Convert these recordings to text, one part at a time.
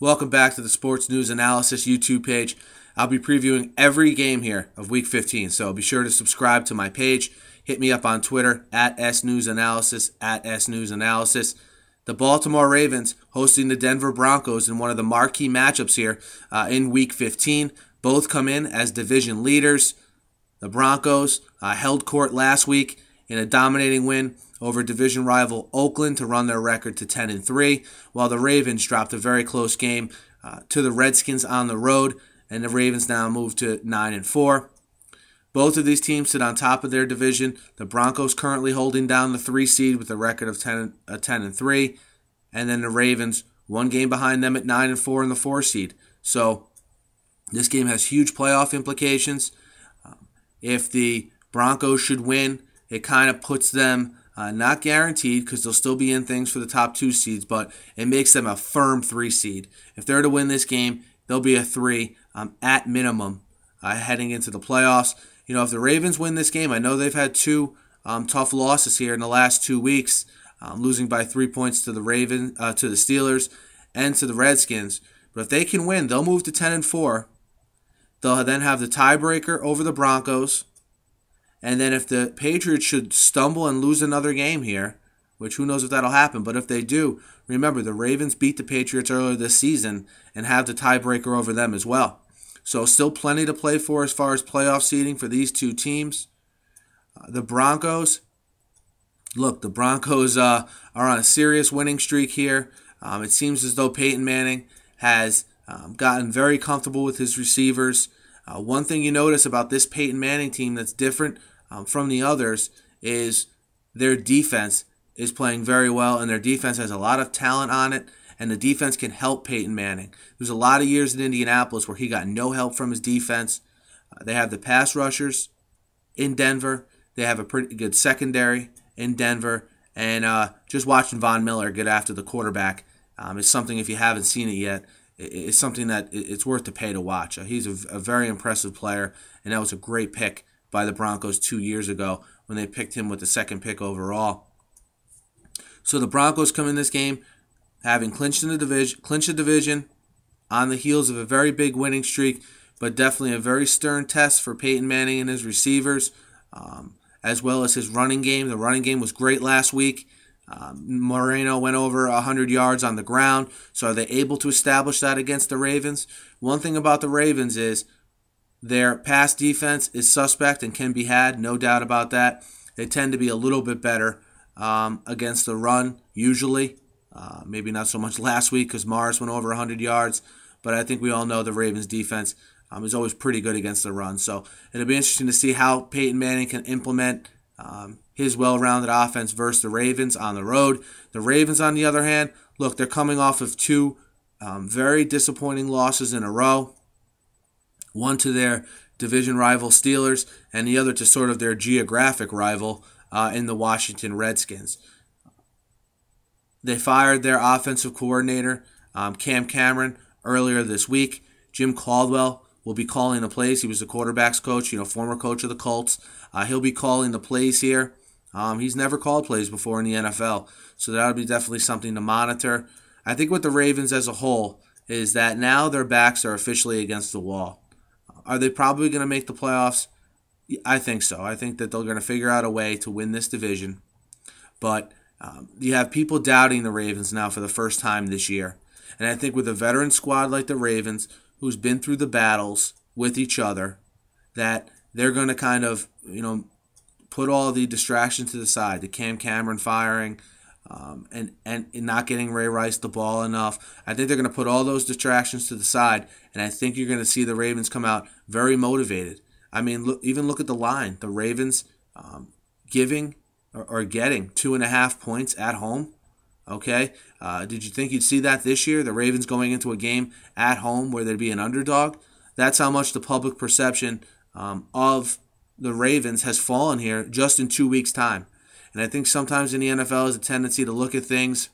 Welcome back to the Sports News Analysis YouTube page. I'll be previewing every game here of Week 15, so be sure to subscribe to my page. Hit me up on Twitter, at SNewsAnalysis, at SNewsAnalysis. The Baltimore Ravens hosting the Denver Broncos in one of the marquee matchups here in Week 15. Both come in as division leaders. The Broncos held court last week in a dominating win over division rival Oakland to run their record to 10-3, while the Ravens dropped a very close game to the Redskins on the road, and the Ravens now move to 9-4. Both of these teams sit on top of their division. The Broncos currently holding down the 3 seed with a record of 10-3, and then the Ravens one game behind them at 9-4 in the 4 seed. So this game has huge playoff implications. If the Broncos should win, it kind of puts them not guaranteed because they'll still be in things for the top 2 seeds, but it makes them a firm 3 seed. If they're to win this game, they'll be a 3 at minimum heading into the playoffs. You know, if the Ravens win this game, I know they've had 2 tough losses here in the last 2 weeks, losing by 3 points to the to the Steelers and to the Redskins. But if they can win, they'll move to 10-4. They'll then have the tiebreaker over the Broncos. And then if the Patriots should stumble and lose another game here, which who knows if that'll happen, but if they do, remember the Ravens beat the Patriots earlier this season and have the tiebreaker over them as well. So still plenty to play for as far as playoff seeding for these 2 teams. The Broncos, look, the Broncos are on a serious winning streak here. It seems as though Peyton Manning has gotten very comfortable with his receivers. One thing you notice about this Peyton Manning team that's different from the others is their defense is playing very well, and their defense has a lot of talent on it, and the defense can help Peyton Manning. There's a lot of years in Indianapolis where he got no help from his defense. They have the pass rushers in Denver. They have a pretty good secondary in Denver, and just watching Von Miller get after the quarterback is something, if you haven't seen it yet, it's something that it's worth the pay to watch. He's a very impressive player, and that was a great pick by the Broncos 2 years ago when they picked him with the 2nd pick overall. So the Broncos come in this game having clinched a division on the heels of a very big winning streak, but definitely a very stern test for Peyton Manning and his receivers, as well as his running game. The running game was great last week. Moreno went over 100 yards on the ground. So are they able to establish that against the Ravens? One thing about the Ravens is their pass defense is suspect and can be had, no doubt about that. They tend to be a little bit better against the run, usually. Maybe not so much last week because Mars went over 100 yards, but I think we all know the Ravens defense is always pretty good against the run. So it'll be interesting to see how Peyton Manning can implement his well-rounded offense versus the Ravens on the road. The Ravens, on the other hand, look, they're coming off of 2 very disappointing losses in a row. One to their division rival Steelers, and the other to sort of their geographic rival in the Washington Redskins. They fired their offensive coordinator, Cam Cameron, earlier this week. Jim Caldwell will be calling the plays. He was the quarterback's coach, former coach of the Colts. He'll be calling the plays here. He's never called plays before in the NFL, so that'll be definitely something to monitor. I think with the Ravens as a whole is that now their backs are officially against the wall. Are they probably going to make the playoffs? I think so. I think that they're going to figure out a way to win this division. But you have people doubting the Ravens now for the first time this year. And I think with a veteran squad like the Ravens, who's been through the battles with each other, that they're going to kind of, put all the distractions to the side. The Cam Cameron firing and not getting Ray Rice the ball enough. I think they're going to put all those distractions to the side, and I think you're going to see the Ravens come out very motivated. I mean, look at the line. The Ravens giving or getting 2.5 points at home. Okay, did you think you'd see that this year? The Ravens going into a game at home where they'd be an underdog? That's how much the public perception of the Ravens has fallen here just in 2 weeks' time. And I think sometimes in the NFL there's a tendency to look at things,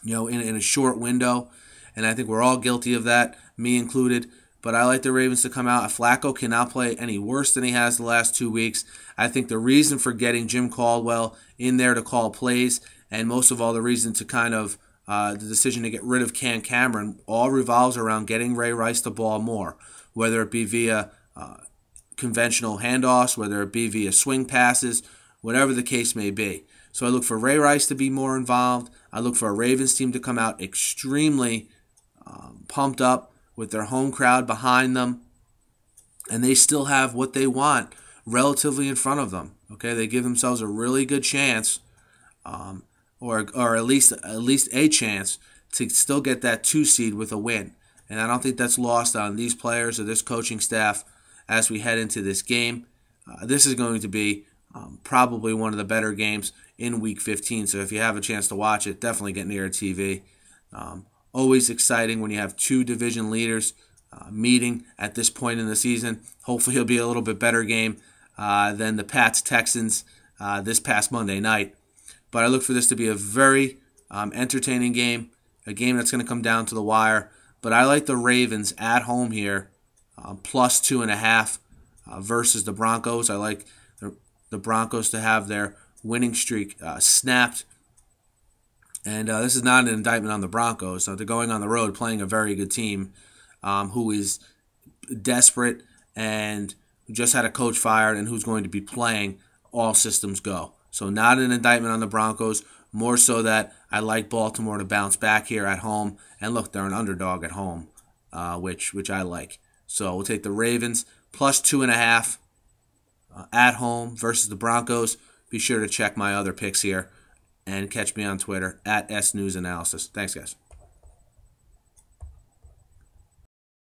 in a short window. And I think we're all guilty of that, me included. But I like the Ravens to come out. Flacco cannot play any worse than he has the last 2 weeks. I think the reason for getting Jim Caldwell in there to call plays, and most of all the reason to kind of the decision to get rid of Cam Cameron all revolves around getting Ray Rice the ball more, whether it be via conventional handoffs, whether it be via swing passes, whatever the case may be. So I look for Ray Rice to be more involved. I look for a Ravens team to come out extremely pumped up with their home crowd behind them, and they still have what they want relatively in front of them. Okay, they give themselves a really good chance, or at least a chance to still get that 2 seed with a win. And I don't think that's lost on these players or this coaching staff as we head into this game. This is going to be probably one of the better games in Week 15. So if you have a chance to watch it, definitely get near a TV. Always exciting when you have 2 division leaders meeting at this point in the season. Hopefully it'll be a little bit better game than the Pats-Texans this past Monday night. But I look for this to be a very entertaining game, a game that's going to come down to the wire. But I like the Ravens at home here, plus 2.5 versus the Broncos. I like the Broncos to have their winning streak snapped. And this is not an indictment on the Broncos. So they're going on the road playing a very good team who is desperate and just had a coach fired and who's going to be playing all systems go. So not an indictment on the Broncos, more so that I like Baltimore to bounce back here at home. And look, they're an underdog at home, which I like. So we'll take the Ravens plus 2.5 at home versus the Broncos. Be sure to check my other picks here and catch me on Twitter at SNewsAnalysis. Thanks, guys.